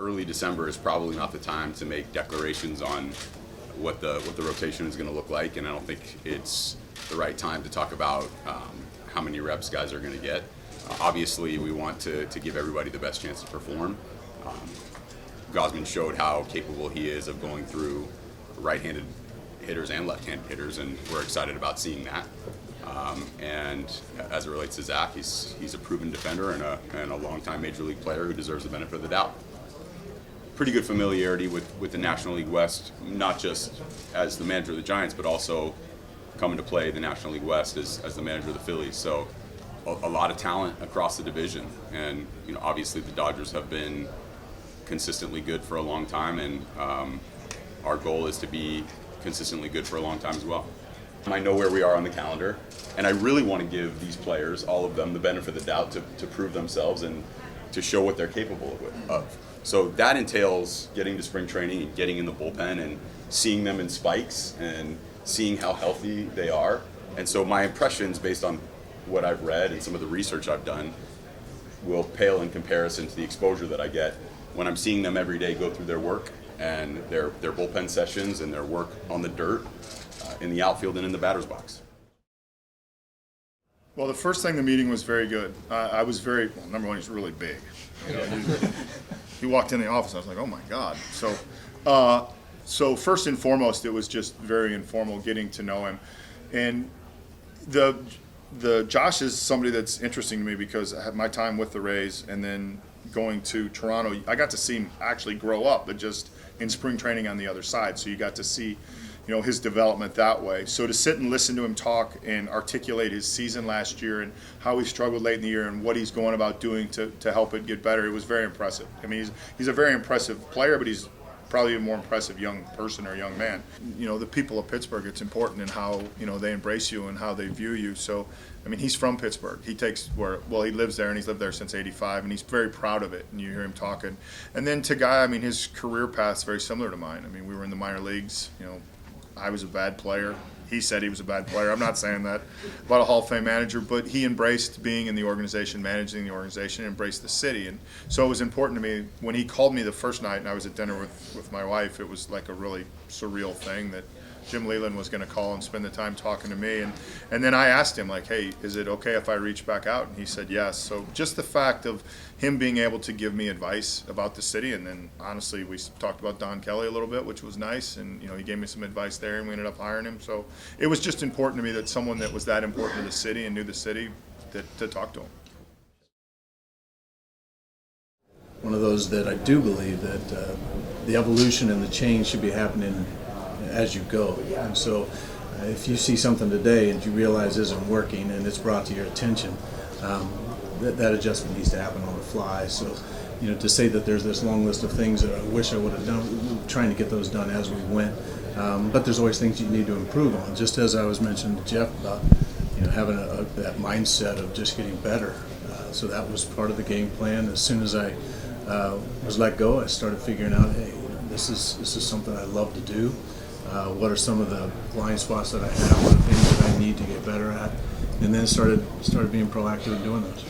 early December is probably not the time to make declarations on what the rotation is going to look like, and I don't think it's the right time to talk about how many reps guys are going to get. Obviously, we want to give everybody the best chance to perform. Gausman showed how capable he is of going through right-handed hitters and left-handed hitters, and we're excited about seeing that. And as it relates to Zach, he's a proven defender and a longtime Major League player who deserves the benefit of the doubt. Pretty good familiarity with the National League West, not just as the manager of the Giants, but also coming to play the National League West as the manager of the Phillies. So a lot of talent across the division, and obviously the Dodgers have been consistently good for a long time, and our goal is to be consistently good for a long time as well. I know where we are on the calendar, and I really want to give these players, all of them, the benefit of the doubt to prove themselves and to show what they're capable of. So that entails getting to spring training and getting in the bullpen and seeing them in spikes and seeing how healthy they are. And so my impressions, based on what I've read and some of the research I've done, will pale in comparison to the exposure that I get when I'm seeing them every day go through their work and their bullpen sessions and their work on the dirt, in the outfield and in the batter's box. Well, the first thing, the meeting was very good. I was number one, he's really big. He walked in the office, I was like, oh my God. So first and foremost, it was just very informal, getting to know him. And the Josh is somebody that's interesting to me because I had my time with the Rays and then going to Toronto. I got to see him actually grow up, but just in spring training on the other side. So you got to see his development that way. So to sit and listen to him talk and articulate his season last year and how he struggled late in the year and what he's going about doing to help it get better, it was very impressive. I mean, he's a very impressive player, but he's probably a more impressive young person or young man. The people of Pittsburgh, it's important in how, they embrace you and how they view you. So, I mean, he's from Pittsburgh. He lives there, and he's lived there since '85, and he's very proud of it, and you hear him talking. And then to Guy, I mean, his career path's very similar to mine. I mean, we were in the minor leagues, I was a bad player. He said he was a bad player. I'm not saying that about a Hall of Fame manager, but he embraced being in the organization, managing the organization, embraced the city. And so it was important to me. When he called me the first night and I was at dinner with my wife, it was like a really surreal thing that Jim Leyland was going to call and spend the time talking to me. And then I asked him, like, hey, is it okay if I reach back out? And he said yes. So just the fact of him being able to give me advice about the city, and then honestly we talked about Don Kelly a little bit, which was nice, and he gave me some advice there, and we ended up hiring him. So it was just important to me that someone that was that important to the city and knew the city to talk to him. One of those that I do believe that the evolution and the change should be happening as you go. And so if you see something today and you realize isn't working and it's brought to your attention, that adjustment needs to happen on the fly. So, to say that there's this long list of things that I wish I would have done, trying to get those done as we went. But there's always things you need to improve on. Just as I was mentioning to Jeff about, having that mindset of just getting better. So that was part of the game plan. As soon as I was let go, I started figuring out, hey, this is something I love to do. What are some of the blind spots that I have? What are things that I need to get better at? And then started being proactive in doing those.